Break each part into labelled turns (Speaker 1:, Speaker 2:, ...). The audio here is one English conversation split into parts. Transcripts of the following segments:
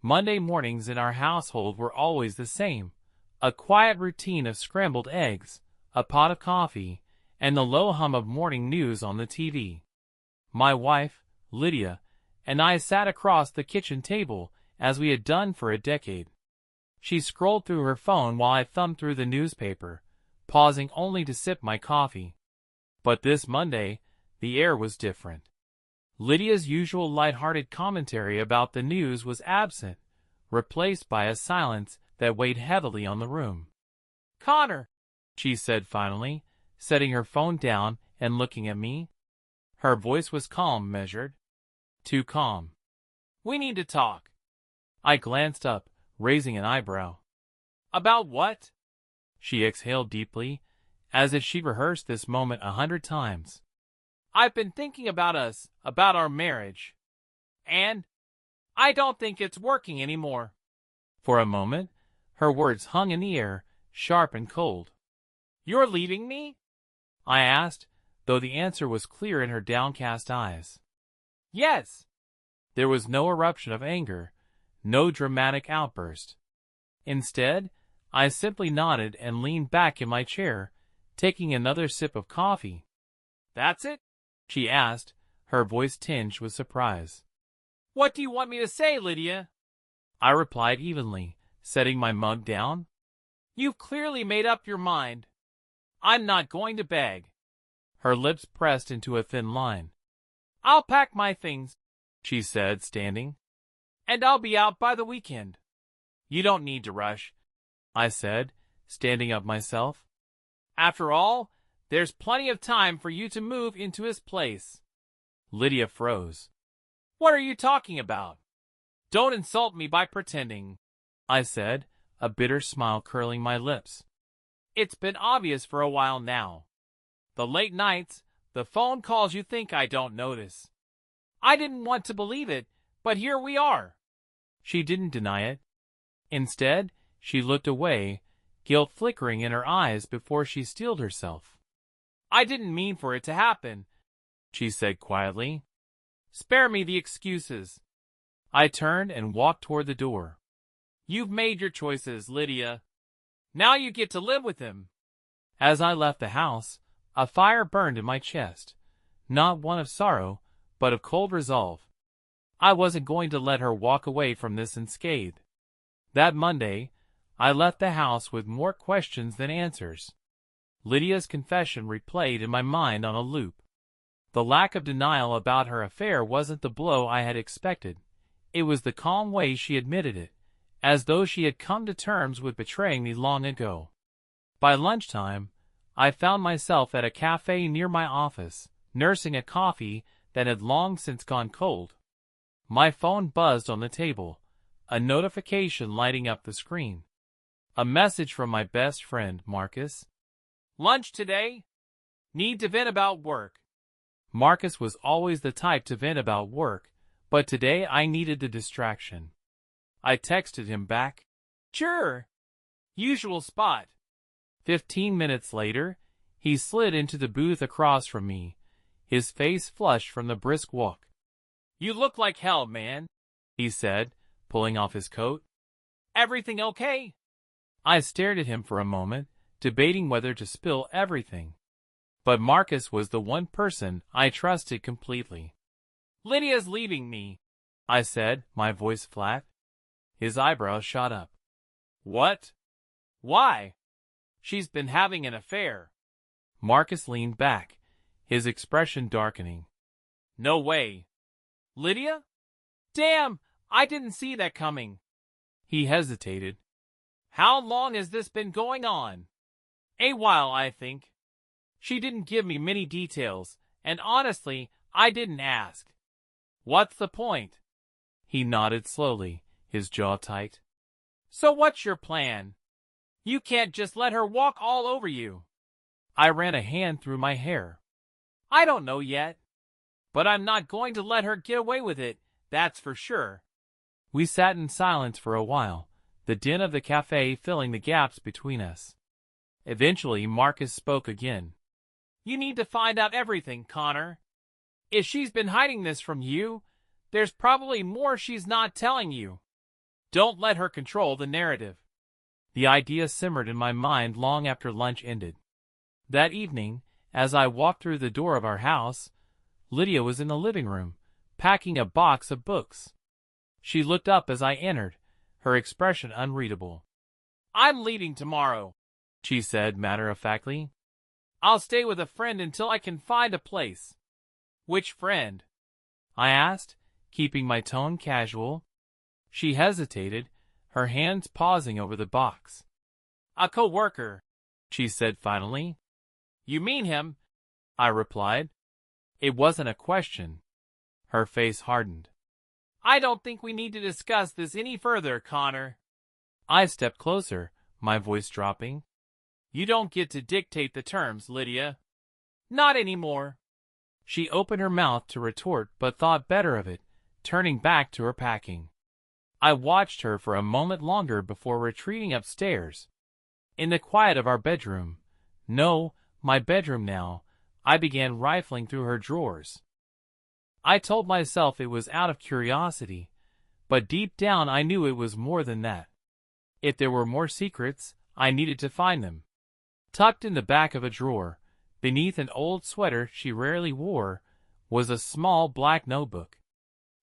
Speaker 1: Monday mornings in our household were always the same. A quiet routine of scrambled eggs, a pot of coffee, and the low hum of morning news on the TV. My wife, Lydia, and I sat across the kitchen table as we had done for a decade. She scrolled through her phone while I thumbed through the newspaper, pausing only to sip my coffee. But this Monday, the air was different. Lydia's usual light-hearted commentary about the news was absent, replaced by a silence that weighed heavily on the room. "Connor," she said finally, setting her phone down and looking at me. Her voice was calm, measured. Too calm. "We need to talk." I glanced up, raising an eyebrow. "About what?" She exhaled deeply, as if she'd rehearsed this moment 100 times. "I've been thinking about us, about our marriage. And I don't think it's working anymore." For a moment, her words hung in the air, sharp and cold. "You're leaving me?" I asked, though the answer was clear in her downcast eyes. "Yes." There was no eruption of anger, no dramatic outburst. Instead, I simply nodded and leaned back in my chair, taking another sip of coffee. "That's it?" she asked, her voice tinged with surprise. "What do you want me to say, Lydia?" I replied evenly, setting my mug down. "You've clearly made up your mind. I'm not going to beg." Her lips pressed into a thin line. "I'll pack my things," she said, standing. "And I'll be out by the weekend." "You don't need to rush," I said, standing up myself. "After all, there's plenty of time for you to move into his place." Lydia froze. "What are you talking about?" "Don't insult me by pretending," I said, a bitter smile curling my lips. "It's been obvious for a while now. The late nights, the phone calls, you think I don't notice. I didn't want to believe it, but here we are." She didn't deny it. Instead, she looked away, guilt flickering in her eyes before she steeled herself. "I didn't mean for it to happen," she said quietly. "Spare me the excuses." I turned and walked toward the door. "You've made your choices, Lydia. Now you get to live with him." As I left the house, a fire burned in my chest, not one of sorrow, but of cold resolve. I wasn't going to let her walk away from this unscathed. That Monday, I left the house with more questions than answers. Lydia's confession replayed in my mind on a loop. The lack of denial about her affair wasn't the blow I had expected. It was the calm way she admitted it, as though she had come to terms with betraying me long ago. By lunchtime, I found myself at a cafe near my office, nursing a coffee that had long since gone cold. My phone buzzed on the table, a notification lighting up the screen. A message from my best friend, Marcus. "Lunch today? Need to vent about work." Marcus was always the type to vent about work, but today I needed the distraction. I texted him back. "Sure. Usual spot." 15 minutes later, he slid into the booth across from me, his face flushed from the brisk walk. "You look like hell, man," he said, pulling off his coat. "Everything okay?" I stared at him for a moment, debating whether to spill everything. But Marcus was the one person I trusted completely. "Lydia's leaving me," I said, my voice flat. His eyebrows shot up. "What? Why?" "She's been having an affair." Marcus leaned back, his expression darkening. "No way. Lydia? Damn, I didn't see that coming." He hesitated. "How long has this been going on?" "A while, I think." She didn't give me many details, and honestly, I didn't ask. "What's the point?" He nodded slowly, his jaw tight. "So what's your plan? You can't just let her walk all over you." I ran a hand through my hair. "I don't know yet. But I'm not going to let her get away with it, that's for sure." We sat in silence for a while, the din of the cafe filling the gaps between us. Eventually, Marcus spoke again. "You need to find out everything, Connor. If she's been hiding this from you, there's probably more she's not telling you." Don't let her control the narrative. The idea simmered in my mind long after lunch ended. That evening, as I walked through the door of our house, Lydia was in the living room, packing a box of books. She looked up as I entered, her expression unreadable. "I'm leaving tomorrow," she said matter-of-factly. "I'll stay with a friend until I can find a place." "Which friend?" I asked, keeping my tone casual. She hesitated, her hands pausing over the box. "A coworker," she said finally. "You mean him?" I replied. It wasn't a question. Her face hardened. "I don't think we need to discuss this any further, Connor." I stepped closer, my voice dropping. "You don't get to dictate the terms, Lydia." "Not anymore." She opened her mouth to retort but thought better of it, turning back to her packing. I watched her for a moment longer before retreating upstairs. In the quiet of our bedroom, no, my bedroom now, I began rifling through her drawers. I told myself it was out of curiosity, but deep down I knew it was more than that. If there were more secrets, I needed to find them. Tucked in the back of a drawer, beneath an old sweater she rarely wore, was a small black notebook.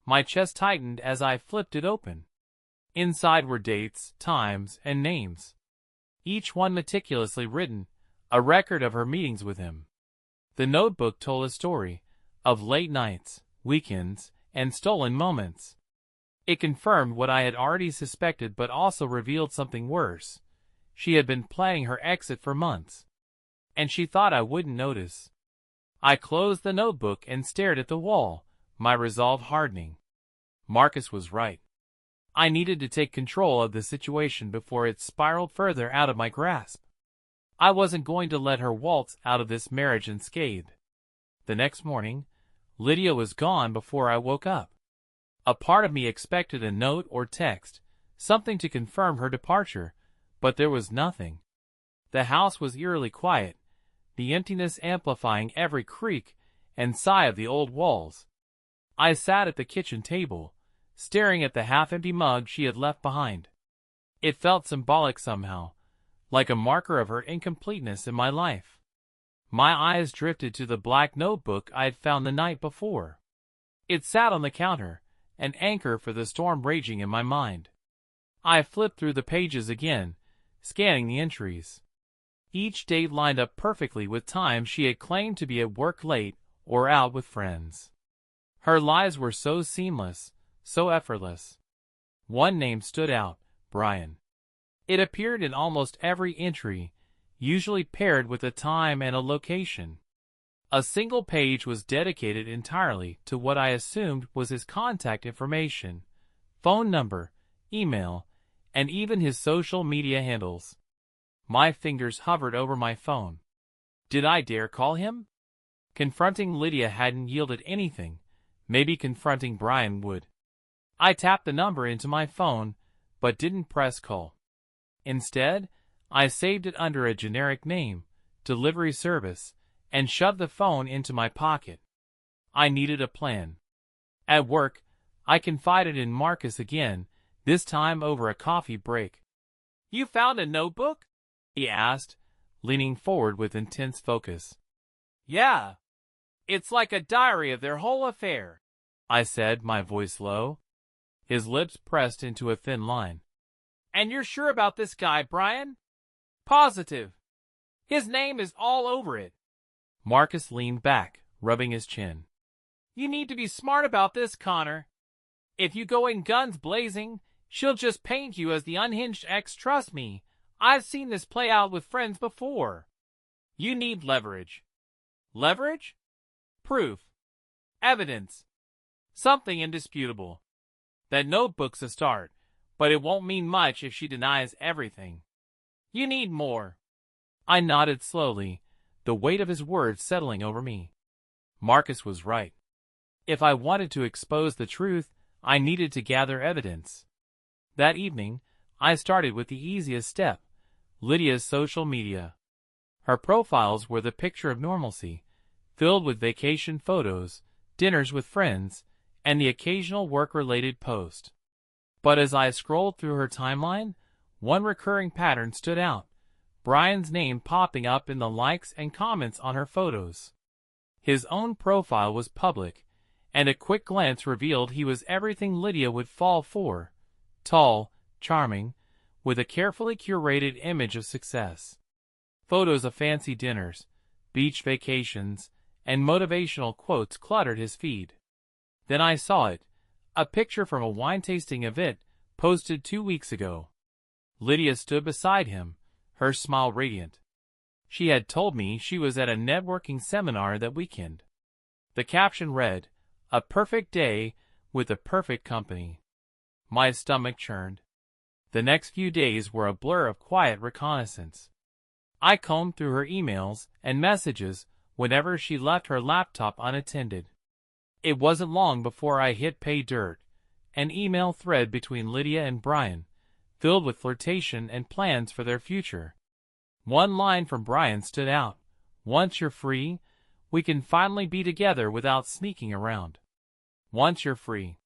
Speaker 1: My chest tightened as I flipped it open. Inside were dates, times, and names. Each one meticulously written, a record of her meetings with him. The notebook told a story of late nights, weekends, and stolen moments. It confirmed what I had already suspected but also revealed something worse. She had been planning her exit for months, and she thought I wouldn't notice. I closed the notebook and stared at the wall, my resolve hardening. Marcus was right. I needed to take control of the situation before it spiraled further out of my grasp. I wasn't going to let her waltz out of this marriage unscathed. The next morning, Lydia was gone before I woke up. A part of me expected a note or text, something to confirm her departure, but there was nothing. The house was eerily quiet, the emptiness amplifying every creak and sigh of the old walls. I sat at the kitchen table, staring at the half-empty mug she had left behind. It felt symbolic somehow, like a marker of her incompleteness in my life. My eyes drifted to the black notebook I had found the night before. It sat on the counter, an anchor for the storm raging in my mind. I flipped through the pages again, scanning the entries. Each date lined up perfectly with times she had claimed to be at work late or out with friends. Her lives were so seamless, so effortless. One name stood out, Brian. It appeared in almost every entry, usually paired with a time and a location. A single page was dedicated entirely to what I assumed was his contact information, phone number, email, and even his social media handles. My fingers hovered over my phone. Did I dare call him? Confronting Lydia hadn't yielded anything. Maybe confronting Brian would. I tapped the number into my phone, but didn't press call. Instead, I saved it under a generic name, delivery service, and shoved the phone into my pocket. I needed a plan. At work, I confided in Marcus again, this time over a coffee break. "You found a notebook?" he asked, leaning forward with intense focus. "Yeah. It's like a diary of their whole affair," I said, my voice low. His lips pressed into a thin line. "And you're sure about this guy, Brian?" "Positive. His name is all over it." Marcus leaned back, rubbing his chin. "You need to be smart about this, Connor. If you go in guns blazing, she'll just paint you as the unhinged ex. Trust me, I've seen this play out with friends before. You need leverage." "Leverage?" "Proof. Evidence. Something indisputable. That notebook's a start, but it won't mean much if she denies everything. You need more." I nodded slowly, the weight of his words settling over me. Marcus was right. If I wanted to expose the truth, I needed to gather evidence. That evening, I started with the easiest step, Lydia's social media. Her profiles were the picture of normalcy, filled with vacation photos, dinners with friends, and the occasional work-related post. But as I scrolled through her timeline, one recurring pattern stood out: Brian's name popping up in the likes and comments on her photos. His own profile was public, and a quick glance revealed he was everything Lydia would fall for: tall, charming, with a carefully curated image of success. Photos of fancy dinners, beach vacations, and motivational quotes cluttered his feed. Then I saw it, a picture from a wine-tasting event posted 2 weeks ago. Lydia stood beside him, her smile radiant. She had told me she was at a networking seminar that weekend. The caption read, "A perfect day with a perfect company." My stomach churned. The next few days were a blur of quiet reconnaissance. I combed through her emails and messages whenever she left her laptop unattended. It wasn't long before I hit pay dirt, an email thread between Lydia and Brian, filled with flirtation and plans for their future. One line from Brian stood out: "Once you're free, we can finally be together without sneaking around." Once you're free.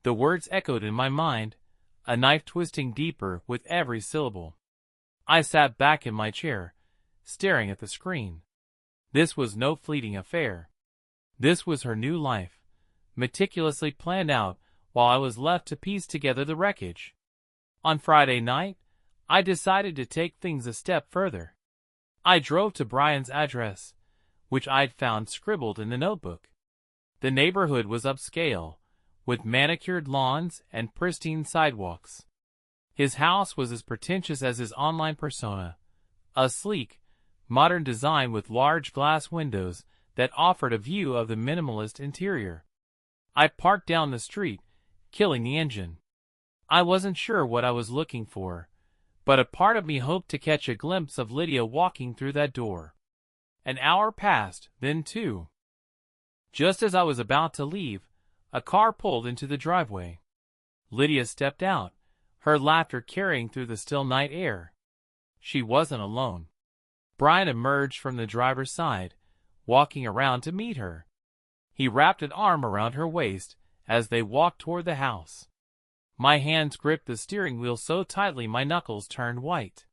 Speaker 1: The words echoed in my mind, a knife twisting deeper with every syllable. I sat back in my chair, staring at the screen. This was no fleeting affair. This was her new life, meticulously planned out while I was left to piece together the wreckage. On Friday night, I decided to take things a step further. I drove to Brian's address, which I'd found scribbled in the notebook. The neighborhood was upscale, with manicured lawns and pristine sidewalks. His house was as pretentious as his online persona, a sleek, modern design with large glass windows that offered a view of the minimalist interior. I parked down the street, killing the engine. I wasn't sure what I was looking for, but a part of me hoped to catch a glimpse of Lydia walking through that door. An hour passed, then 2. Just as I was about to leave, a car pulled into the driveway. Lydia stepped out, her laughter carrying through the still night air. She wasn't alone. Brian emerged from the driver's side, walking around to meet her. He wrapped an arm around her waist as they walked toward the house. My hands gripped the steering wheel so tightly my knuckles turned white.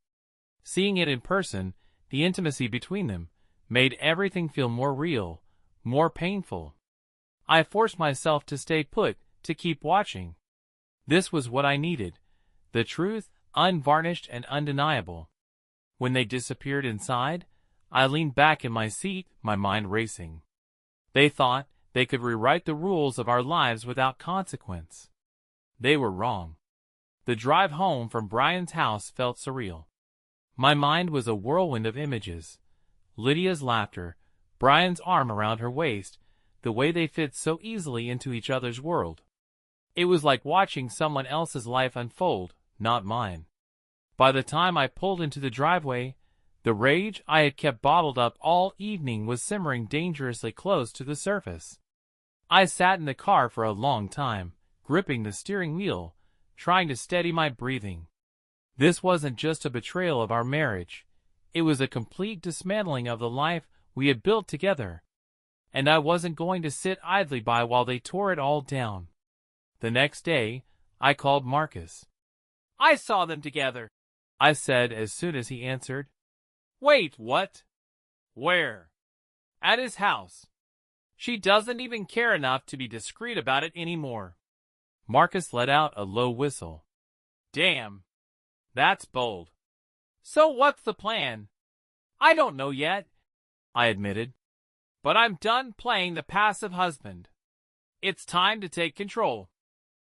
Speaker 1: Seeing it in person, the intimacy between them, made everything feel more real, more painful. I forced myself to stay put, to keep watching. This was what I needed: the truth, unvarnished and undeniable. When they disappeared inside, I leaned back in my seat, my mind racing. They thought they could rewrite the rules of our lives without consequence. They were wrong. The drive home from Brian's house felt surreal. My mind was a whirlwind of images: Lydia's laughter, Brian's arm around her waist, the way they fit so easily into each other's world. It was like watching someone else's life unfold, not mine. By the time I pulled into the driveway, the rage I had kept bottled up all evening was simmering dangerously close to the surface. I sat in the car for a long time, gripping the steering wheel, trying to steady my breathing. This wasn't just a betrayal of our marriage. It was a complete dismantling of the life we had built together. And I wasn't going to sit idly by while they tore it all down. The next day, I called Marcus. "I saw them together," I said as soon as he answered. "Wait, what? Where?" "At his house. She doesn't even care enough to be discreet about it anymore." Marcus let out a low whistle. "Damn. That's bold. So what's the plan?" "I don't know yet," I admitted. "But I'm done playing the passive husband. It's time to take control."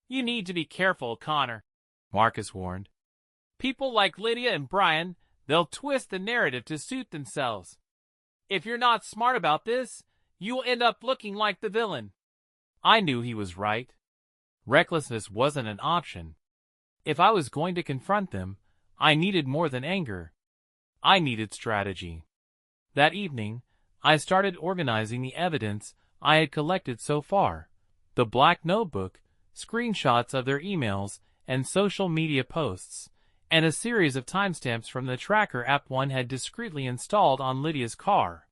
Speaker 1: "You need to be careful, Connor," Marcus warned. "People like Lydia and Brian, they'll twist the narrative to suit themselves. If you're not smart about this, you'll end up looking like the villain." I knew he was right. Recklessness wasn't an option. If I was going to confront them, I needed more than anger. I needed strategy. That evening, I started organizing the evidence I had collected so far: the black notebook, screenshots of their emails and social media posts, and a series of timestamps from the tracker app one had discreetly installed on Lydia's car.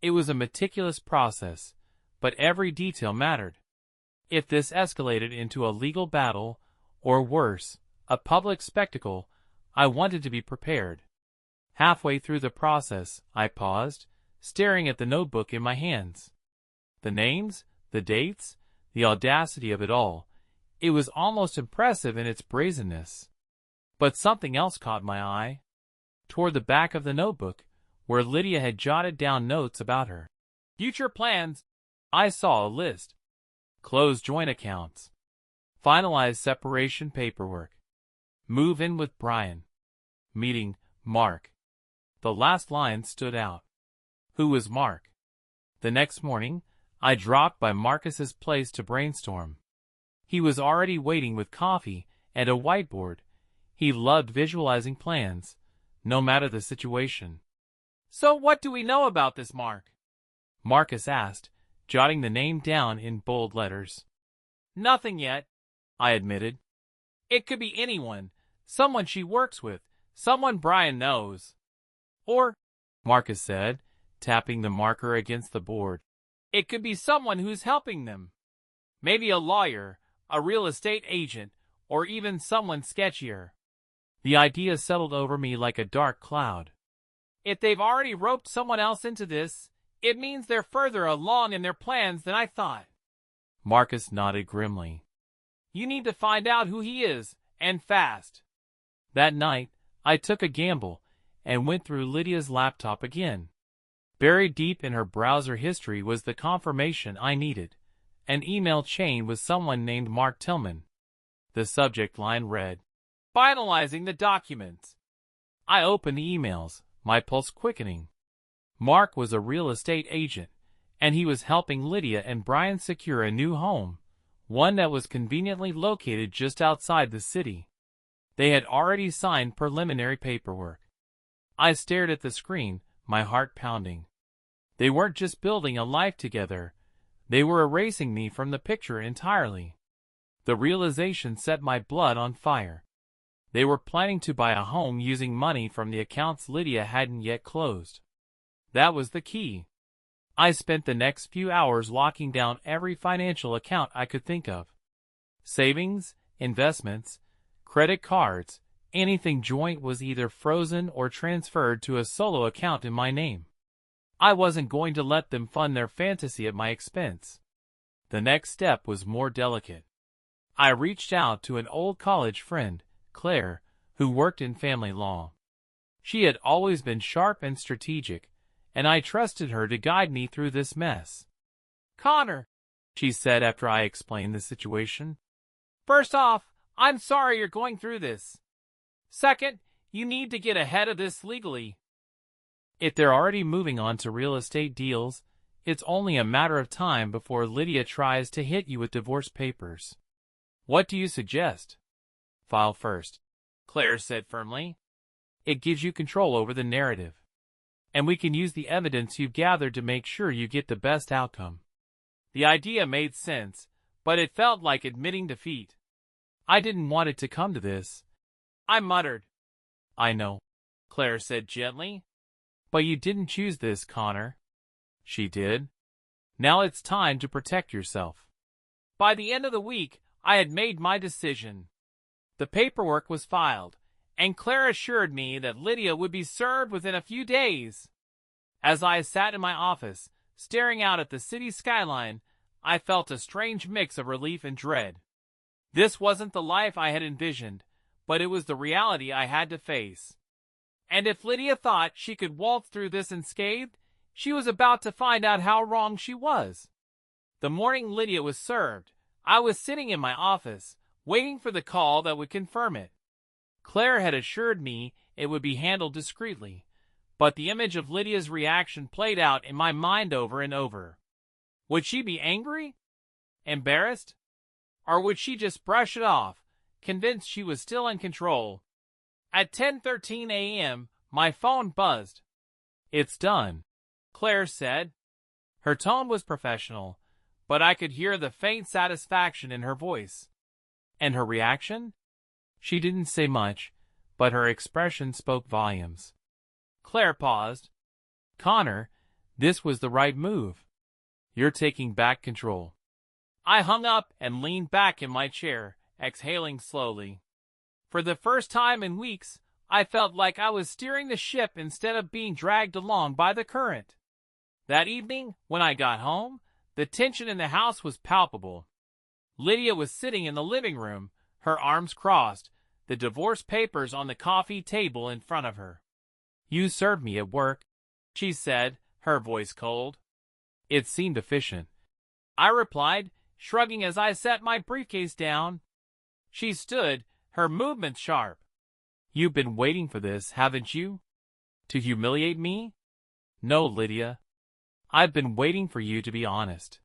Speaker 1: It was a meticulous process, but every detail mattered. If this escalated into a legal battle, or worse, a public spectacle, I wanted to be prepared. Halfway through the process, I paused, staring at the notebook in my hands. The names, the dates, the audacity of it all. It was almost impressive in its brazenness. But something else caught my eye. Toward the back of the notebook, where Lydia had jotted down notes about her future plans, I saw a list. Close joint accounts. Finalize separation paperwork. Move in with Brian. Meeting Mark. The last line stood out. Who was Mark? The next morning, I dropped by Marcus's place to brainstorm. He was already waiting with coffee and a whiteboard. He loved visualizing plans, no matter the situation. "So what do we know about this Mark?" Marcus asked, jotting the name down in bold letters. "Nothing yet," I admitted. "It could be anyone, someone she works with, someone Brian knows." "Or," Marcus said, tapping the marker against the board, "it could be someone who's helping them. Maybe a lawyer, a real estate agent, or even someone sketchier." The idea settled over me like a dark cloud. "If they've already roped someone else into this, it means they're further along in their plans than I thought." Marcus nodded grimly. "You need to find out who he is, and fast." That night, I took a gamble and went through Lydia's laptop again. Buried deep in her browser history was the confirmation I needed, an email chain with someone named Mark Tillman. The subject line read, "Finalizing the documents." I opened the emails, my pulse quickening. Mark was a real estate agent, and he was helping Lydia and Brian secure a new home, one that was conveniently located just outside the city. They had already signed preliminary paperwork. I stared at the screen, my heart pounding. They weren't just building a life together, they were erasing me from the picture entirely. The realization set my blood on fire. They were planning to buy a home using money from the accounts Lydia hadn't yet closed. That was the key. I spent the next few hours locking down every financial account I could think of. Savings, investments, credit cards, anything joint was either frozen or transferred to a solo account in my name. I wasn't going to let them fund their fantasy at my expense. The next step was more delicate. I reached out to an old college friend, Claire, who worked in family law. She had always been sharp and strategic, and I trusted her to guide me through this mess. "Connor," she said after I explained the situation, "first off, I'm sorry you're going through this. Second, you need to get ahead of this legally. If they're already moving on to real estate deals, it's only a matter of time before Lydia tries to hit you with divorce papers. What do you suggest?" "File first," Claire said firmly. "It gives you control over the narrative. And we can use the evidence you've gathered to make sure you get the best outcome." The idea made sense, but it felt like admitting defeat. I didn't want it to come to this. I muttered. "I know," Claire said gently. "But you didn't choose this, Connor." She did. "Now it's time to protect yourself." By the end of the week, I had made my decision. The paperwork was filed, and Claire assured me that Lydia would be served within a few days. As I sat in my office, staring out at the city skyline, I felt a strange mix of relief and dread. This wasn't the life I had envisioned, but it was the reality I had to face. And if Lydia thought she could waltz through this unscathed, she was about to find out how wrong she was. The morning Lydia was served, I was sitting in my office, waiting for the call that would confirm it. Claire had assured me it would be handled discreetly, but the image of Lydia's reaction played out in my mind over and over. Would she be angry? Embarrassed? Or would she just brush it off, convinced she was still in control? At 10:13 a.m., my phone buzzed. "It's done," Claire said. Her tone was professional, but I could hear the faint satisfaction in her voice. And her reaction? She didn't say much, but her expression spoke volumes. Claire paused. "Connor, this was the right move. You're taking back control." I hung up and leaned back in my chair, exhaling slowly. For the first time in weeks, I felt like I was steering the ship instead of being dragged along by the current. That evening, when I got home, the tension in the house was palpable. Lydia was sitting in the living room, her arms crossed, the divorce papers on the coffee table in front of her. "You served me at work," she said, her voice cold. "It seemed efficient," I replied, shrugging as I set my briefcase down. She stood, her movements sharp. "You've been waiting for this, haven't you? To humiliate me?" "No, Lydia. I've been waiting for you to be honest.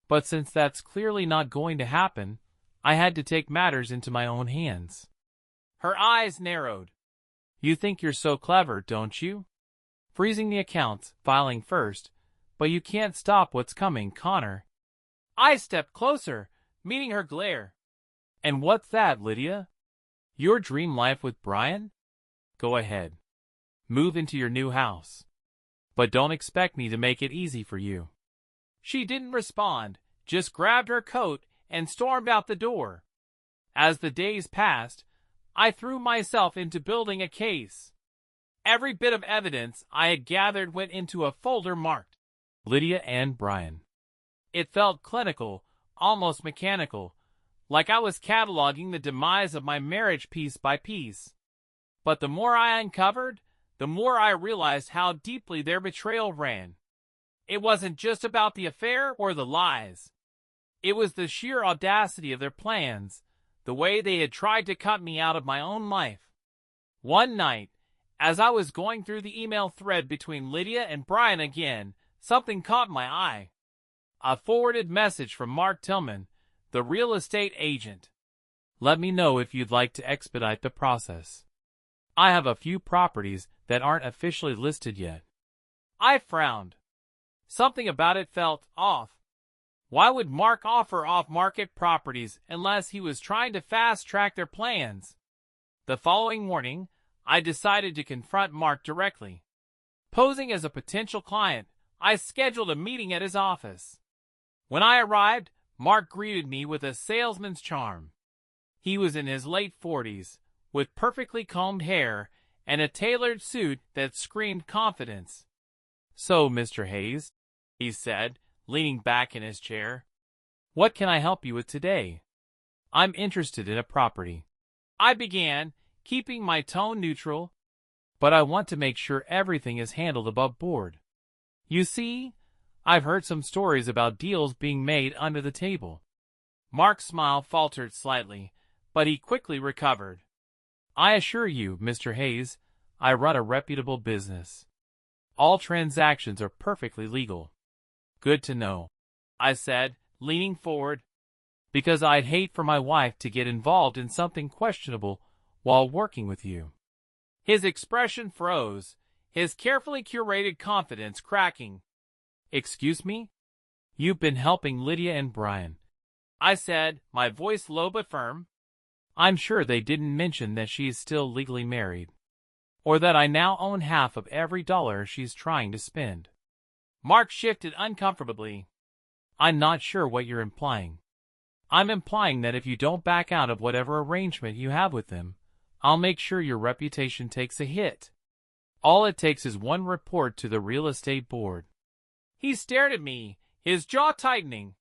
Speaker 1: But since that's clearly not going to happen, I had to take matters into my own hands." Her eyes narrowed. "You think you're so clever, don't you? Freezing the accounts, filing first, but you can't stop what's coming, Connor." I stepped closer, meeting her glare. "And what's that, Lydia? Your dream life with Brian? Go ahead. Move into your new house. But don't expect me to make it easy for you." She didn't respond, just grabbed her coat and stormed out the door. As the days passed, I threw myself into building a case. Every bit of evidence I had gathered went into a folder marked Lydia and Brian. It felt clinical, almost mechanical, like I was cataloging the demise of my marriage piece by piece. But the more I uncovered, the more I realized how deeply their betrayal ran. It wasn't just about the affair or the lies. It was the sheer audacity of their plans, the way they had tried to cut me out of my own life. One night, as I was going through the email thread between Lydia and Brian again, something caught my eye. A forwarded message from Mark Tillman, the real estate agent. "Let me know if you'd like to expedite the process. I have a few properties that aren't officially listed yet." I frowned. Something about it felt off. Why would Mark offer off-market properties unless he was trying to fast-track their plans? The following morning, I decided to confront Mark directly. Posing as a potential client, I scheduled a meeting at his office. When I arrived, Mark greeted me with a salesman's charm. He was in his late 40s, with perfectly combed hair and a tailored suit that screamed confidence. "So, Mr. Hayes," he said, leaning back in his chair, "what can I help you with today?" "I'm interested in a property," I began, keeping my tone neutral, "but I want to make sure everything is handled above board. You see, I've heard some stories about deals being made under the table." Mark's smile faltered slightly, but he quickly recovered. "I assure you, Mr. Hayes, I run a reputable business. All transactions are perfectly legal." "Good to know," I said, leaning forward, "because I'd hate for my wife to get involved in something questionable while working with you." His expression froze, his carefully curated confidence cracking. "Excuse me? You've been helping Lydia and Brian," I said, my voice low but firm. "I'm sure they didn't mention that she is still legally married, or that I now own half of every dollar she's trying to spend." Mark shifted uncomfortably. "I'm not sure what you're implying." "I'm implying that if you don't back out of whatever arrangement you have with them, I'll make sure your reputation takes a hit. All it takes is one report to the real estate board." He stared at me, his jaw tightening.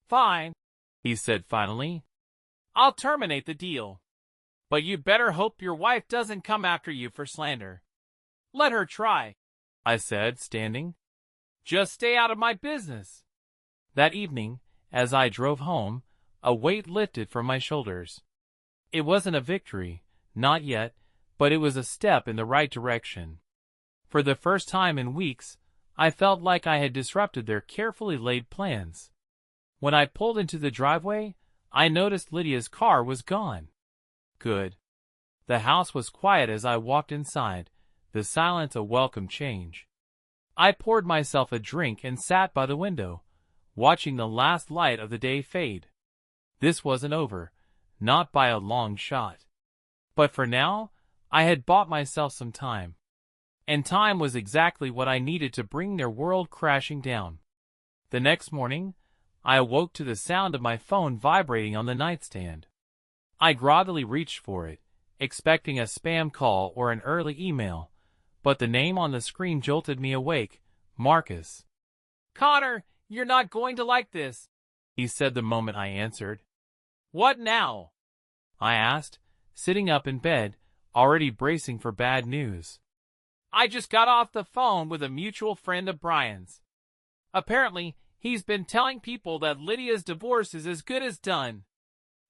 Speaker 1: "Fine," he said finally. "I'll terminate the deal. But you better hope your wife doesn't come after you for slander." "Let her try," I said, standing. "Just stay out of my business." That evening, as I drove home, a weight lifted from my shoulders. It wasn't a victory, not yet, but it was a step in the right direction. For the first time in weeks, I felt like I had disrupted their carefully laid plans. When I pulled into the driveway, I noticed Lydia's car was gone. Good. The house was quiet as I walked inside, the silence a welcome change. I poured myself a drink and sat by the window, watching the last light of the day fade. This wasn't over, not by a long shot. But for now, I had bought myself some time. And time was exactly what I needed to bring their world crashing down. The next morning, I awoke to the sound of my phone vibrating on the nightstand. I groggily reached for it, expecting a spam call or an early email, but the name on the screen jolted me awake. Marcus. "Connor, you're not going to like this," he said the moment I answered. "What now?" I asked, sitting up in bed, already bracing for bad news. "I just got off the phone with a mutual friend of Brian's. Apparently, he's been telling people that Lydia's divorce is as good as done.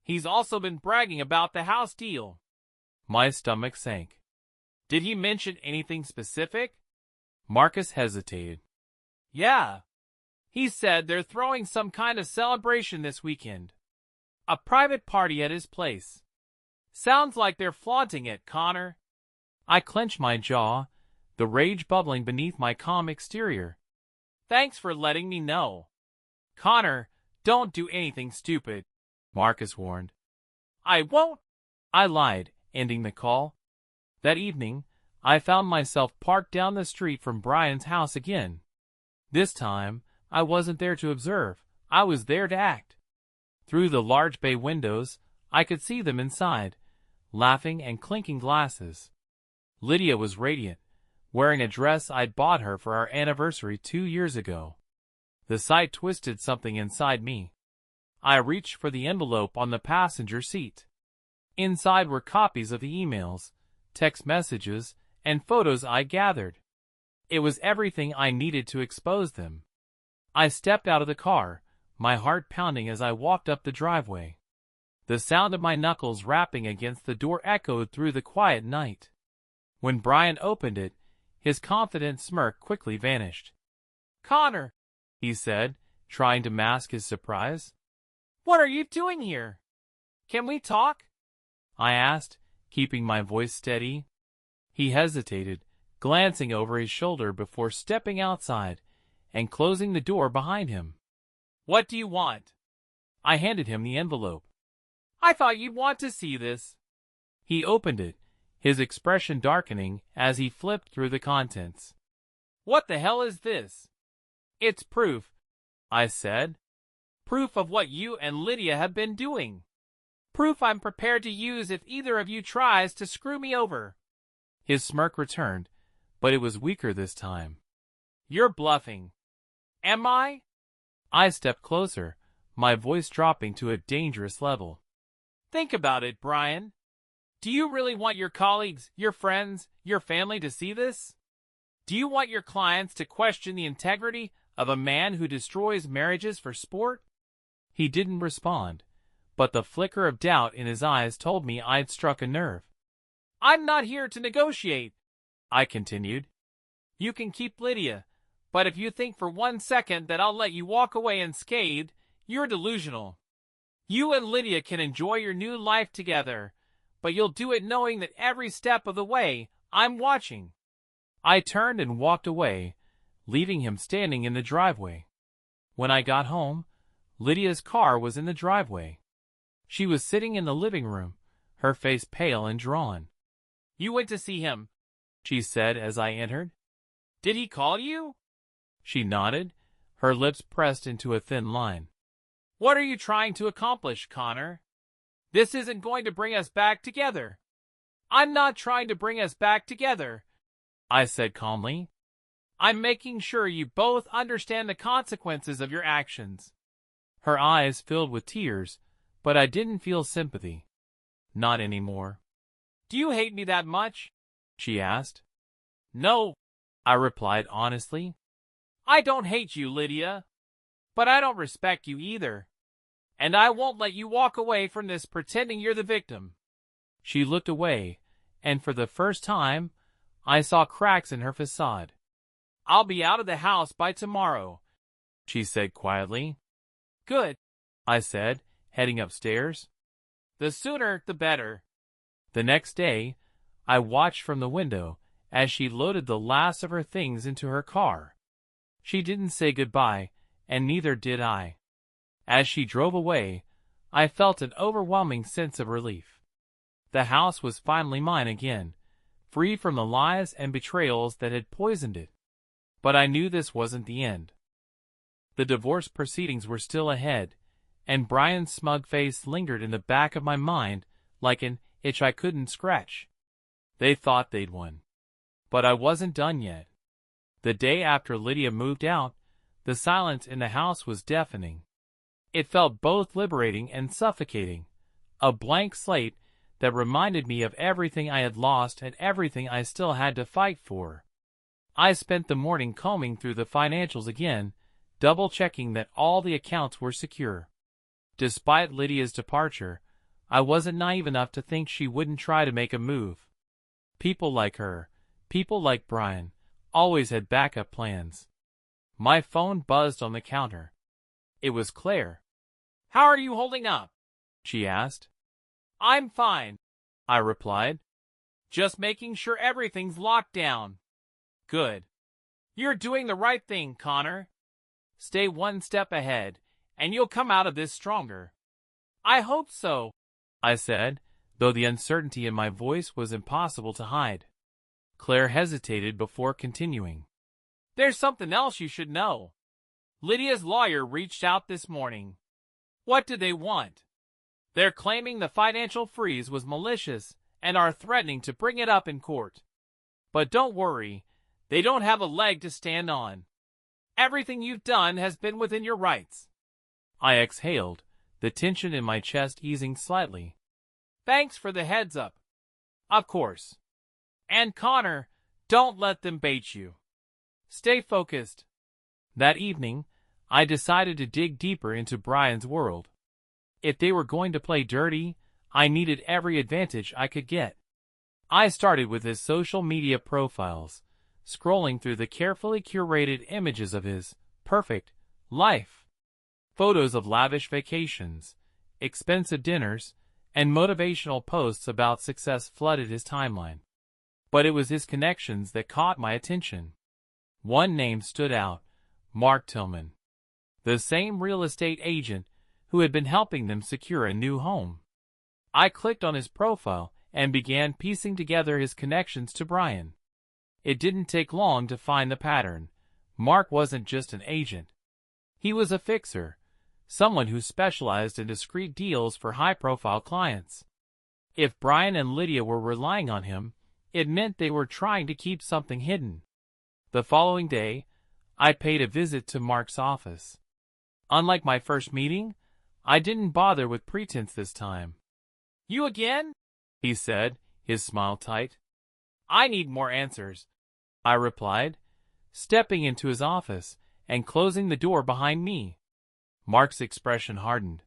Speaker 1: He's also been bragging about the house deal." My stomach sank. "Did he mention anything specific?" Marcus hesitated. "Yeah. He said they're throwing some kind of celebration this weekend. A private party at his place. Sounds like they're flaunting it, Connor." I clenched my jaw, the rage bubbling beneath my calm exterior. "Thanks for letting me know." "Connor, don't do anything stupid," Marcus warned. "I won't," I lied, ending the call. That evening, I found myself parked down the street from Brian's house again. This time, I wasn't there to observe, I was there to act. Through the large bay windows, I could see them inside, laughing and clinking glasses. Lydia was radiant, wearing a dress I'd bought her for our anniversary 2 years ago. The sight twisted something inside me. I reached for the envelope on the passenger seat. Inside were copies of the emails, text messages, and photos I gathered. It was everything I needed to expose them. I stepped out of the car, my heart pounding as I walked up the driveway. The sound of my knuckles rapping against the door echoed through the quiet night. When Brian opened it, his confident smirk quickly vanished. "Connor," he said, trying to mask his surprise. "What are you doing here? Can we talk?" I asked, keeping my voice steady. He hesitated, glancing over his shoulder before stepping outside and closing the door behind him. "What do you want?" I handed him the envelope. "I thought you'd want to see this." He opened it, his expression darkening as he flipped through the contents. "What the hell is this?" "It's proof," I said. "Proof of what you and Lydia have been doing. Proof I'm prepared to use if either of you tries to screw me over." His smirk returned, but it was weaker this time. "You're bluffing." "Am I?" I stepped closer, my voice dropping to a dangerous level. "Think about it, Brian. Do you really want your colleagues, your friends, your family to see this? Do you want your clients to question the integrity of a man who destroys marriages for sport?" He didn't respond, but the flicker of doubt in his eyes told me I'd struck a nerve. "I'm not here to negotiate," I continued. "You can keep Lydia, but if you think for 1 second that I'll let you walk away unscathed, you're delusional. You and Lydia can enjoy your new life together, but you'll do it knowing that every step of the way, I'm watching." I turned and walked away, leaving him standing in the driveway. When I got home, Lydia's car was in the driveway. She was sitting in the living room, her face pale and drawn. "You went to see him," she said as I entered. "Did he call you?" She nodded, her lips pressed into a thin line. "What are you trying to accomplish, Connor? This isn't going to bring us back together." "I'm not trying to bring us back together," I said calmly. "I'm making sure you both understand the consequences of your actions." Her eyes filled with tears, but I didn't feel sympathy. Not anymore. "Do you hate me that much?" she asked. "No," I replied honestly. "I don't hate you, Lydia. But I don't respect you either. And I won't let you walk away from this pretending you're the victim." She looked away, and for the first time, I saw cracks in her facade. "I'll be out of the house by tomorrow," she said quietly. "Good," I said, heading upstairs. "The sooner, the better." The next day, I watched from the window as she loaded the last of her things into her car. She didn't say goodbye, and neither did I. As she drove away, I felt an overwhelming sense of relief. The house was finally mine again, free from the lies and betrayals that had poisoned it. But I knew this wasn't the end. The divorce proceedings were still ahead, and Brian's smug face lingered in the back of my mind like an itch I couldn't scratch. They thought they'd won. But I wasn't done yet. The day after Lydia moved out, the silence in the house was deafening. It felt both liberating and suffocating. A blank slate that reminded me of everything I had lost and everything I still had to fight for. I spent the morning combing through the financials again, double-checking that all the accounts were secure. Despite Lydia's departure, I wasn't naive enough to think she wouldn't try to make a move. People like her, people like Brian, always had backup plans. My phone buzzed on the counter. It was Claire. "How are you holding up?" she asked. "I'm fine," I replied. "Just making sure everything's locked down." "Good. You're doing the right thing, Connor. Stay one step ahead, and you'll come out of this stronger." "I hope so," I said, though the uncertainty in my voice was impossible to hide. Claire hesitated before continuing. "There's something else you should know. Lydia's lawyer reached out this morning." "What do they want?" "They're claiming the financial freeze was malicious and are threatening to bring it up in court. But don't worry, they don't have a leg to stand on. Everything you've done has been within your rights." I exhaled, the tension in my chest easing slightly. "Thanks for the heads up." "Of course. And Connor, don't let them bait you. Stay focused." That evening, I decided to dig deeper into Brian's world. If they were going to play dirty, I needed every advantage I could get. I started with his social media profiles, scrolling through the carefully curated images of his perfect life. Photos of lavish vacations, expensive dinners, and motivational posts about success flooded his timeline. But it was his connections that caught my attention. One name stood out: Mark Tillman, the same real estate agent who had been helping them secure a new home. I clicked on his profile and began piecing together his connections to Brian. It didn't take long to find the pattern. Mark wasn't just an agent. He was a fixer, someone who specialized in discreet deals for high-profile clients. If Brian and Lydia were relying on him, it meant they were trying to keep something hidden. The following day, I paid a visit to Mark's office. Unlike my first meeting, I didn't bother with pretense this time. "You again?" he said, his smile tight. "I need more answers," I replied, stepping into his office and closing the door behind me. Mark's expression hardened.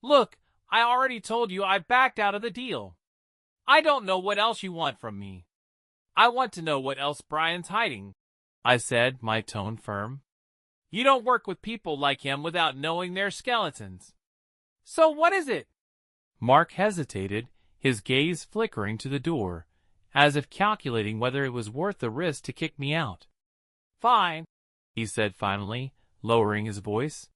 Speaker 1: "Look, I already told you I backed out of the deal. I don't know what else you want from me. I want to know what else Brian's hiding," I said, my tone firm. "You don't work with people like him without knowing their skeletons. So what is it?" Mark hesitated, his gaze flickering to the door, as if calculating whether it was worth the risk to kick me out. "Fine," he said finally, lowering his voice.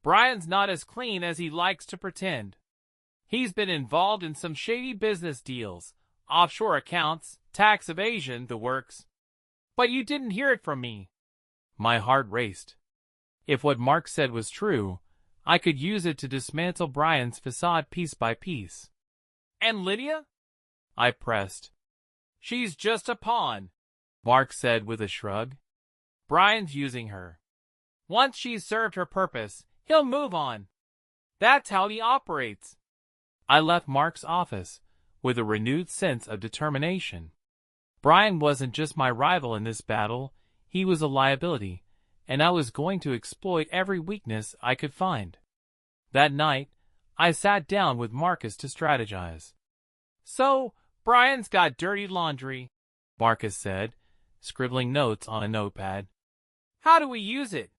Speaker 1: "Brian's not as clean as he likes to pretend. He's been involved in some shady business deals, offshore accounts, tax evasion, the works. But you didn't hear it from me." My heart raced. If what Mark said was true, I could use it to dismantle Brian's facade piece by piece. "And Lydia?" I pressed. "She's just a pawn," Mark said with a shrug. "Brian's using her. Once she's served her purpose, he'll move on. That's how he operates." I left Mark's office with a renewed sense of determination. Brian wasn't just my rival in this battle, he was a liability, and I was going to exploit every weakness I could find. That night, I sat down with Marcus to strategize. "So, Brian's got dirty laundry," Marcus said, scribbling notes on a notepad. "How do we use it?"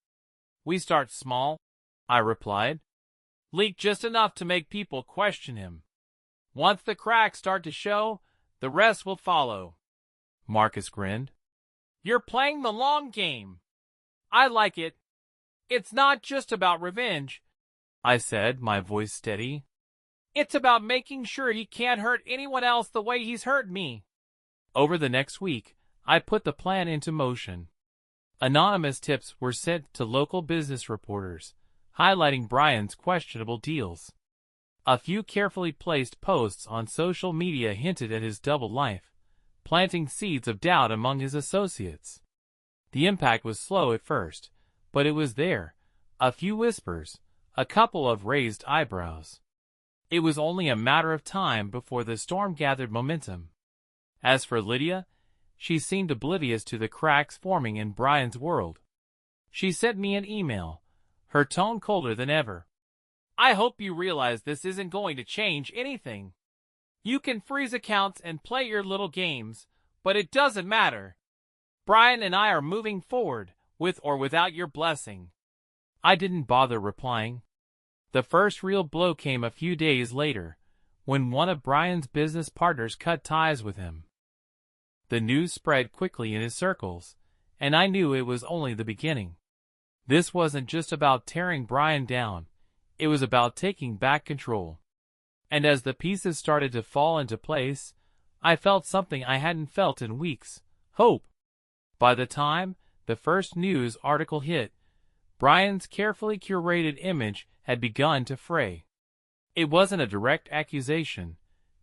Speaker 1: "We start small," I replied. "Leak just enough to make people question him. Once the cracks start to show, the rest will follow." Marcus grinned. "You're playing the long game. I like it. It's not just about revenge," I said, my voice steady. "It's about making sure he can't hurt anyone else the way he's hurt me." Over the next week, I put the plan into motion. Anonymous tips were sent to local business reporters, highlighting Brian's questionable deals. A few carefully placed posts on social media hinted at his double life, planting seeds of doubt among his associates. The impact was slow at first, but it was there. A few whispers, a couple of raised eyebrows. It was only a matter of time before the storm gathered momentum. As for Lydia, she seemed oblivious to the cracks forming in Brian's world. She sent me an email, her tone colder than ever. "I hope you realize this isn't going to change anything. You can freeze accounts and play your little games, but it doesn't matter. Brian and I are moving forward, with or without your blessing." I didn't bother replying. The first real blow came a few days later, when one of Brian's business partners cut ties with him. The news spread quickly in his circles, and I knew it was only the beginning. This wasn't just about tearing Brian down, it was about taking back control. And as the pieces started to fall into place, I felt something I hadn't felt in weeks: hope. By the time the first news article hit, Brian's carefully curated image had begun to fray. It wasn't a direct accusation,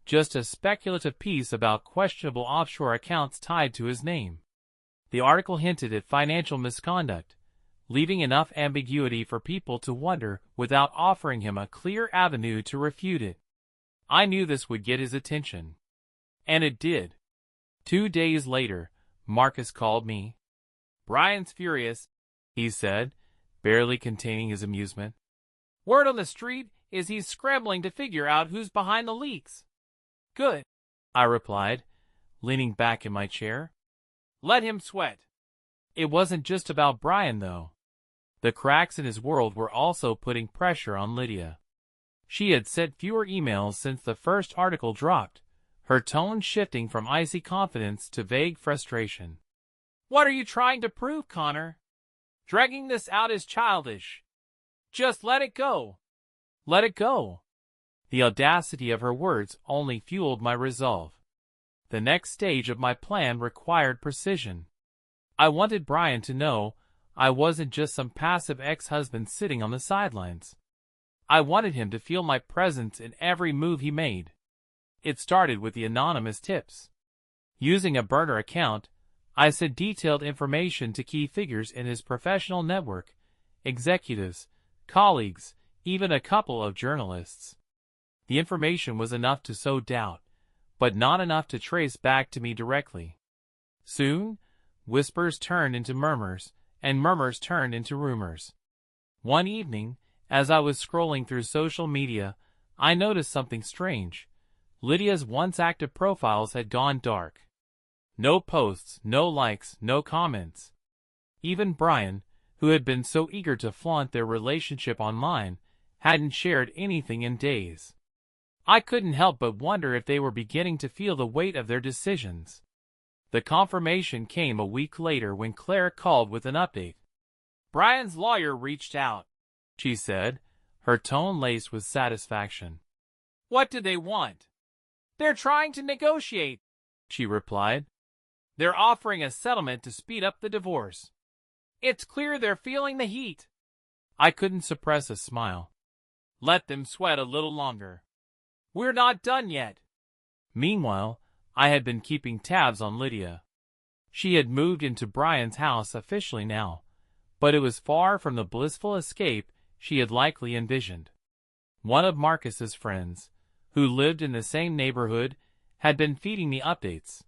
Speaker 1: just a speculative piece about questionable offshore accounts tied to his name. The article hinted at financial misconduct, leaving enough ambiguity for people to wonder without offering him a clear avenue to refute it. I knew this would get his attention. And it did. 2 days later, Marcus called me. "Brian's furious," he said, barely containing his amusement. "Word on the street is he's scrambling to figure out who's behind the leaks." "Good," I replied, leaning back in my chair. "Let him sweat." It wasn't just about Brian, though. The cracks in his world were also putting pressure on Lydia. She had sent fewer emails since the first article dropped, her tone shifting from icy confidence to vague frustration. "What are you trying to prove, Connor? Dragging this out is childish. Just let it go." Let it go. The audacity of her words only fueled my resolve. The next stage of my plan required precision. I wanted Brian to know I wasn't just some passive ex-husband sitting on the sidelines. I wanted him to feel my presence in every move he made. It started with the anonymous tips. Using a burner account, I sent detailed information to key figures in his professional network, executives, colleagues, even a couple of journalists. The information was enough to sow doubt, but not enough to trace back to me directly. Soon, whispers turned into murmurs, and murmurs turned into rumors. One evening, as I was scrolling through social media, I noticed something strange. Lydia's once active profiles had gone dark. No posts, no likes, no comments. Even Brian, who had been so eager to flaunt their relationship online, hadn't shared anything in days. I couldn't help but wonder if they were beginning to feel the weight of their decisions. The confirmation came a week later when Claire called with an update. "Brian's lawyer reached out," she said, her tone laced with satisfaction. "What do they want?" "They're trying to negotiate," she replied. "They're offering a settlement to speed up the divorce. It's clear they're feeling the heat." I couldn't suppress a smile. Let them sweat a little longer. We're not done yet. Meanwhile, I had been keeping tabs on Lydia. She had moved into Brian's house officially now, but it was far from the blissful escape she had likely envisioned. One of Marcus's friends, who lived in the same neighborhood, had been feeding me updates.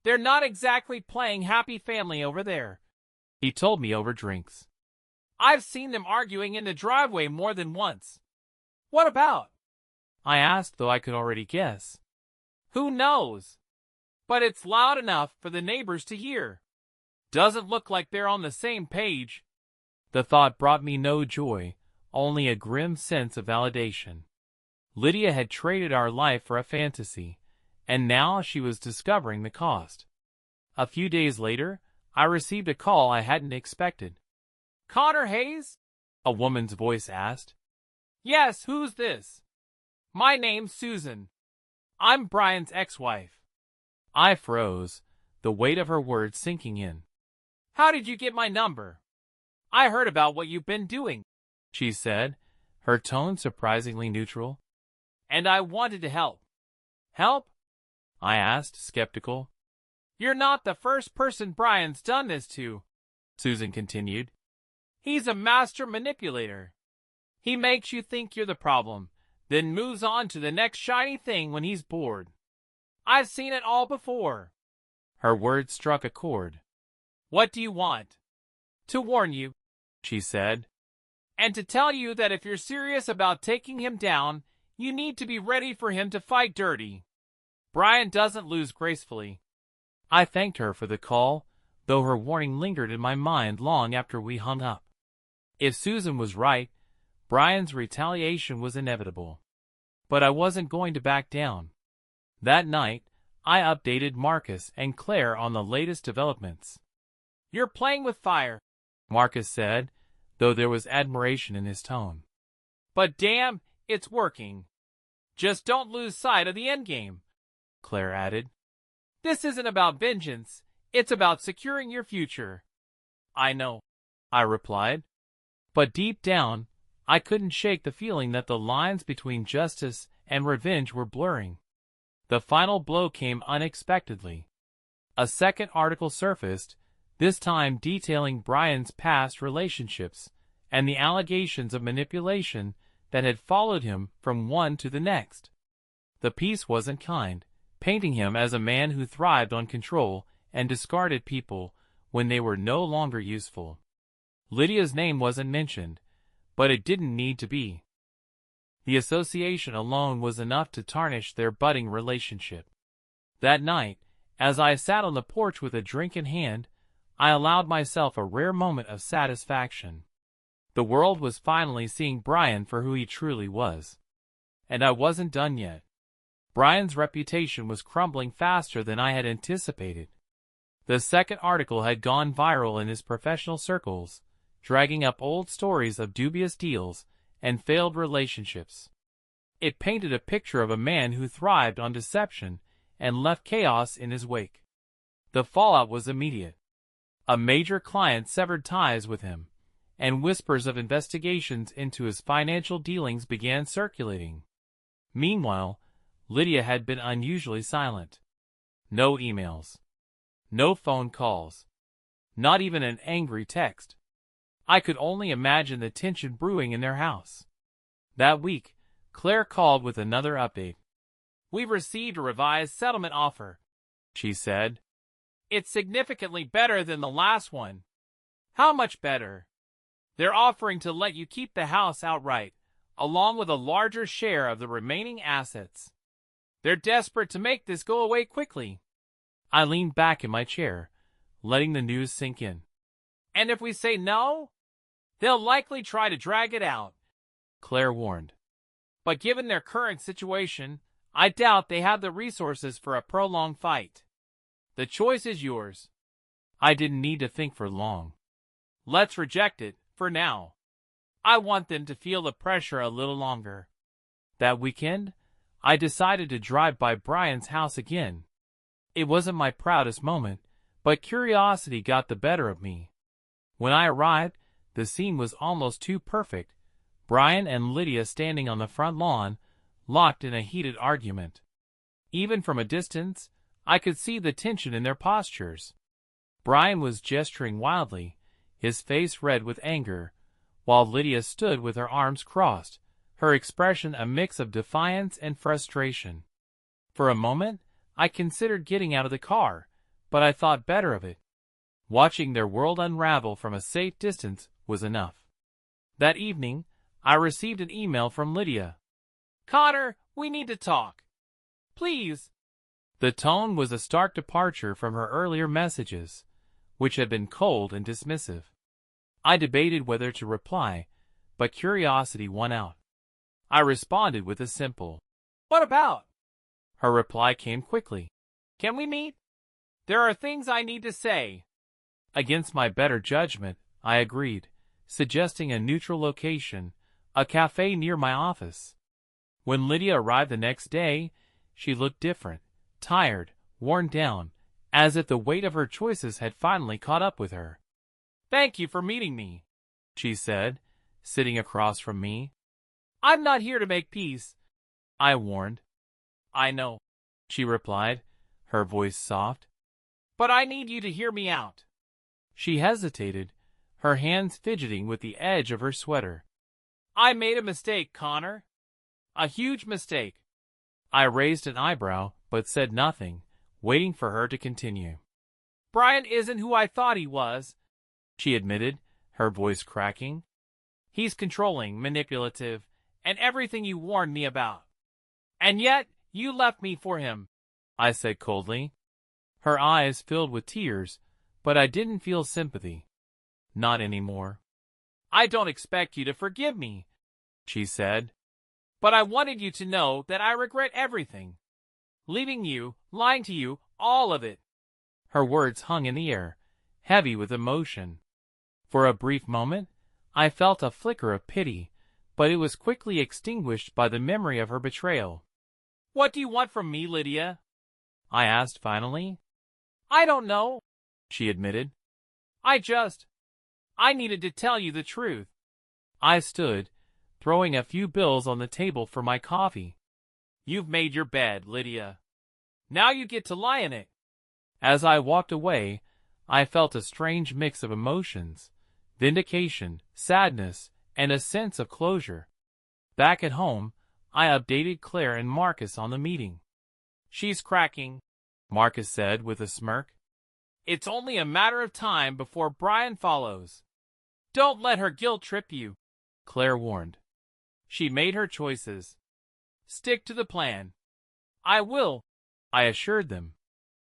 Speaker 1: "They're not exactly playing happy family over there," he told me over drinks. "I've seen them arguing in the driveway more than once." "What about?" I asked, though I could already guess. "Who knows? But it's loud enough for the neighbors to hear. Doesn't look like they're on the same page." The thought brought me no joy, only a grim sense of validation. Lydia had traded our life for a fantasy, and now she was discovering the cost. A few days later, I received a call I hadn't expected. "Connor Hayes?" a woman's voice asked. "Yes, who's this?" "My name's Susan. I'm Brian's ex-wife." I froze, the weight of her words sinking in. "How did you get my number?" "I heard about what you've been doing," she said, her tone surprisingly neutral. and I wanted to help. Help? I asked, skeptical. You're not the first person Brian's done this to, Susan continued. He's a master manipulator. He makes you think you're the problem, then moves on to the next shiny thing when he's bored. I've seen it all before. Her words struck a chord. What do you want? To warn you, she said, and to tell you that if you're serious about taking him down, you need to be ready for him to fight dirty. Brian doesn't lose gracefully. I thanked her for the call, though her warning lingered in my mind long after we hung up. If Susan was right, Brian's retaliation was inevitable. But I wasn't going to back down. That night, I updated Marcus and Claire on the latest developments. You're playing with fire, Marcus said, though there was admiration in his tone. But damn, it's working. Just don't lose sight of the endgame, Claire added. This isn't about vengeance, it's about securing your future. I know, I replied. But deep down, I couldn't shake the feeling that the lines between justice and revenge were blurring. The final blow came unexpectedly. A second article surfaced, this time detailing Brian's past relationships and the allegations of manipulation that had followed him from one to the next. The piece wasn't kind, painting him as a man who thrived on control and discarded people when they were no longer useful. Lydia's name wasn't mentioned, but it didn't need to be. The association alone was enough to tarnish their budding relationship. That night, as I sat on the porch with a drink in hand, I allowed myself a rare moment of satisfaction. The world was finally seeing Brian for who he truly was. And I wasn't done yet. Brian's reputation was crumbling faster than I had anticipated. The second article had gone viral in his professional circles, dragging up old stories of dubious deals and failed relationships. It painted a picture of a man who thrived on deception and left chaos in his wake. The fallout was immediate. A major client severed ties with him, and whispers of investigations into his financial dealings began circulating. Meanwhile, Lydia had been unusually silent. No emails. No phone calls. Not even an angry text. I could only imagine the tension brewing in their house. That week, Claire called with another update. We've received a revised settlement offer, she said. It's significantly better than the last one. How much better? They're offering to let you keep the house outright, along with a larger share of the remaining assets. They're desperate to make this go away quickly. I leaned back in my chair, letting the news sink in. And if we say no, they'll likely try to drag it out, Claire warned. But given their current situation, I doubt they have the resources for a prolonged fight. The choice is yours. I didn't need to think for long. Let's reject it, for now. I want them to feel the pressure a little longer. That weekend, I decided to drive by Brian's house again. It wasn't my proudest moment, but curiosity got the better of me. When I arrived, the scene was almost too perfect. Brian and Lydia standing on the front lawn, locked in a heated argument. Even from a distance, I could see the tension in their postures. Brian was gesturing wildly, his face red with anger, while Lydia stood with her arms crossed, her expression a mix of defiance and frustration. For a moment, I considered getting out of the car, but I thought better of it. Watching their world unravel from a safe distance was enough. That evening, I received an email from Lydia. Connor, we need to talk. Please. The tone was a stark departure from her earlier messages, which had been cold and dismissive. I debated whether to reply, but curiosity won out. I responded with a simple, "What about?" Her reply came quickly. "Can we meet? There are things I need to say." Against my better judgment, I agreed, suggesting a neutral location, a cafe near my office. When Lydia arrived the next day, she looked different, tired, worn down, as if the weight of her choices had finally caught up with her. "Thank you for meeting me," she said, sitting across from me. "I'm not here to make peace. I warned. I know, she replied, her voice soft. But I need you to hear me out. She hesitated, her hands fidgeting with the edge of her sweater. I made a mistake, Connor. A huge mistake. I raised an eyebrow, but said nothing, waiting for her to continue. Brian isn't who I thought he was, she admitted, her voice cracking. He's controlling, manipulative, and everything you warned me about. And yet, you left me for him, I said coldly. Her eyes filled with tears, but I didn't feel sympathy. Not anymore. I don't expect you to forgive me, she said. But I wanted you to know that I regret everything. Leaving you, lying to you, all of it. Her words hung in the air, heavy with emotion. For a brief moment, I felt a flicker of pity, but it was quickly extinguished by the memory of her betrayal. What do you want from me, Lydia? I asked finally. I don't know, she admitted. I needed to tell you the truth. I stood, throwing a few bills on the table for my coffee. You've made your bed, Lydia. Now you get to lie in it. As I walked away, I felt a strange mix of emotions, vindication, sadness, and a sense of closure. Back at home, I updated Claire and Marcus on the meeting. She's cracking, Marcus said with a smirk. It's only a matter of time before Brian follows. Don't let her guilt trip you, Claire warned. She made her choices. Stick to the plan. I will, I assured them.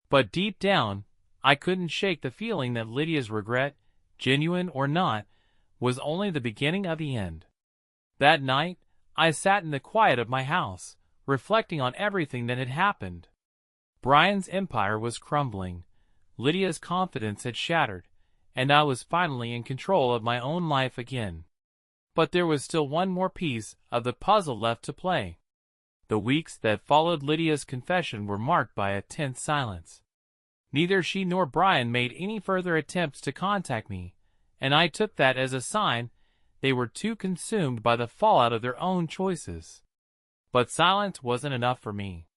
Speaker 1: But deep down, I couldn't shake the feeling that Lydia's regret, genuine or not, was only the beginning of the end. That night, I sat in the quiet of my house, reflecting on everything that had happened. Brian's empire was crumbling, Lydia's confidence had shattered, and I was finally in control of my own life again. But there was still one more piece of the puzzle left to play. The weeks that followed Lydia's confession were marked by a tense silence. Neither she nor Brian made any further attempts to contact me, and I took that as a sign they were too consumed by the fallout of their own choices. But silence wasn't enough for me.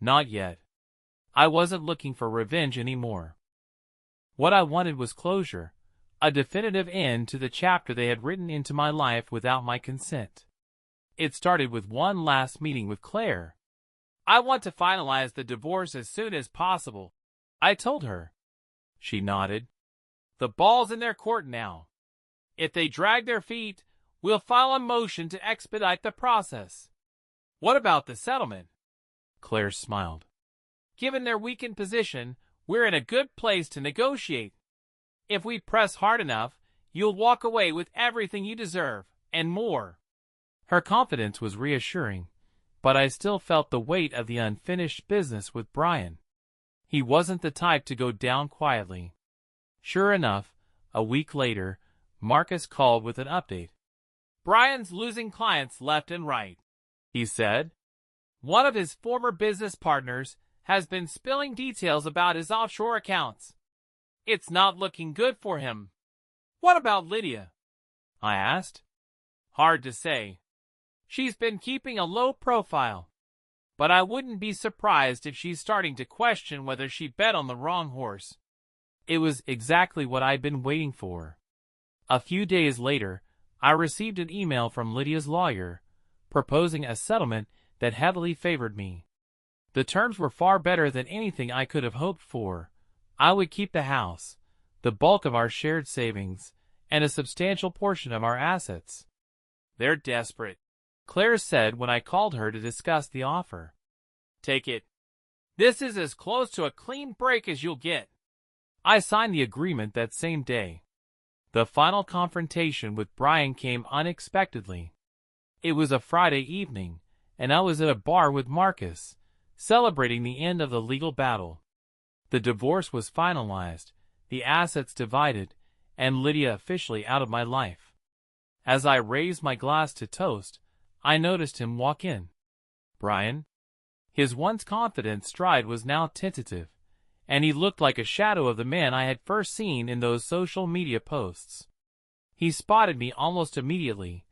Speaker 1: Not yet. I wasn't looking for revenge anymore. What I wanted was closure, a definitive end to the chapter they had written into my life without my consent. It started with one last meeting with Claire. I want to finalize the divorce as soon as possible, I told her. She nodded. The ball's in their court now. If they drag their feet, we'll file a motion to expedite the process. What about the settlement? Claire smiled. Given their weakened position, we're in a good place to negotiate. If we press hard enough, you'll walk away with everything you deserve, and more. Her confidence was reassuring, but I still felt the weight of the unfinished business with Brian. He wasn't the type to go down quietly. Sure enough, a week later, Marcus called with an update. Brian's losing clients left and right, he said. One of his former business partners has been spilling details about his offshore accounts. It's not looking good for him. What about Lydia? I asked. Hard to say. She's been keeping a low profile, but I wouldn't be surprised if she's starting to question whether she bet on the wrong horse. It was exactly what I'd been waiting for. A few days later, I received an email from Lydia's lawyer, proposing a settlement that heavily favored me. The terms were far better than anything I could have hoped for. I would keep the house, the bulk of our shared savings, and a substantial portion of our assets. They're desperate, Claire said when I called her to discuss the offer. Take it. This is as close to a clean break as you'll get. I signed the agreement that same day. The final confrontation with Brian came unexpectedly. It was a Friday evening, and I was at a bar with Marcus, celebrating the end of the legal battle. The divorce was finalized, the assets divided, and Lydia officially out of my life. As I raised my glass to toast, I noticed him walk in. Brian? His once confident stride was now tentative, and he looked like a shadow of the man I had first seen in those social media posts. He spotted me almost immediately,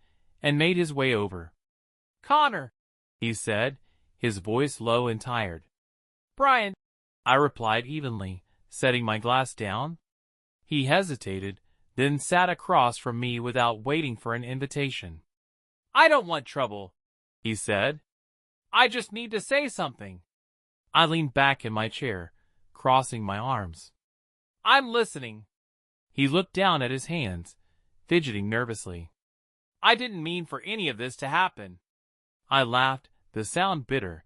Speaker 1: and made his way over. Connor, he he said, his voice low and tired. Brian, I replied evenly, setting my glass down. He hesitated, then sat across from me without waiting for an invitation. I don't want trouble, he said. I just need to say something. I leaned back in my chair, crossing my arms. I'm listening. He looked down at his hands, fidgeting nervously. I didn't mean for any of this to happen. I laughed, the sound bitter.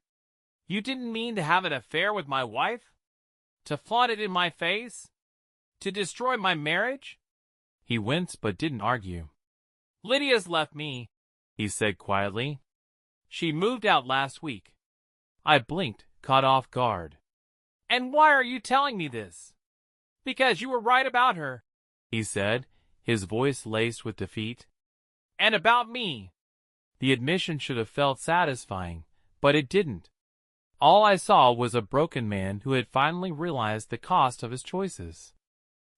Speaker 1: You didn't mean to have an affair with my wife? To flaunt it in my face? To destroy my marriage? He winced but didn't argue. Lydia's left me, he said quietly. She moved out last week. I blinked, caught off guard. And why are you telling me this? Because you were right about her, he said, his voice laced with defeat. And about me. The admission should have felt satisfying, but it didn't. All I saw was a broken man who had finally realized the cost of his choices.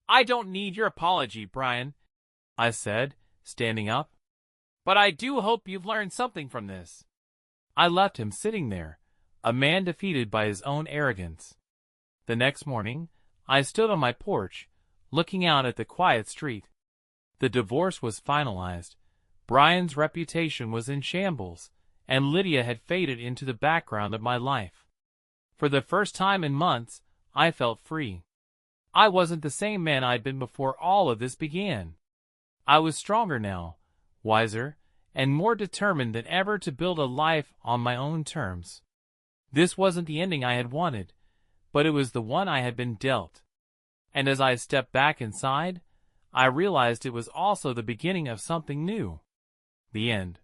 Speaker 1: I don't need your apology, Brian, I said, standing up. But I do hope you've learned something from this. I left him sitting there, a man defeated by his own arrogance. The next morning, I stood on my porch, looking out at the quiet street. The divorce was finalized. Brian's reputation was in shambles, and Lydia had faded into the background of my life. For the first time in months, I felt free. I wasn't the same man I'd been before all of this began. I was stronger now, wiser, and more determined than ever to build a life on my own terms. This wasn't the ending I had wanted, but it was the one I had been dealt. And as I stepped back inside, I realized it was also the beginning of something new. The end.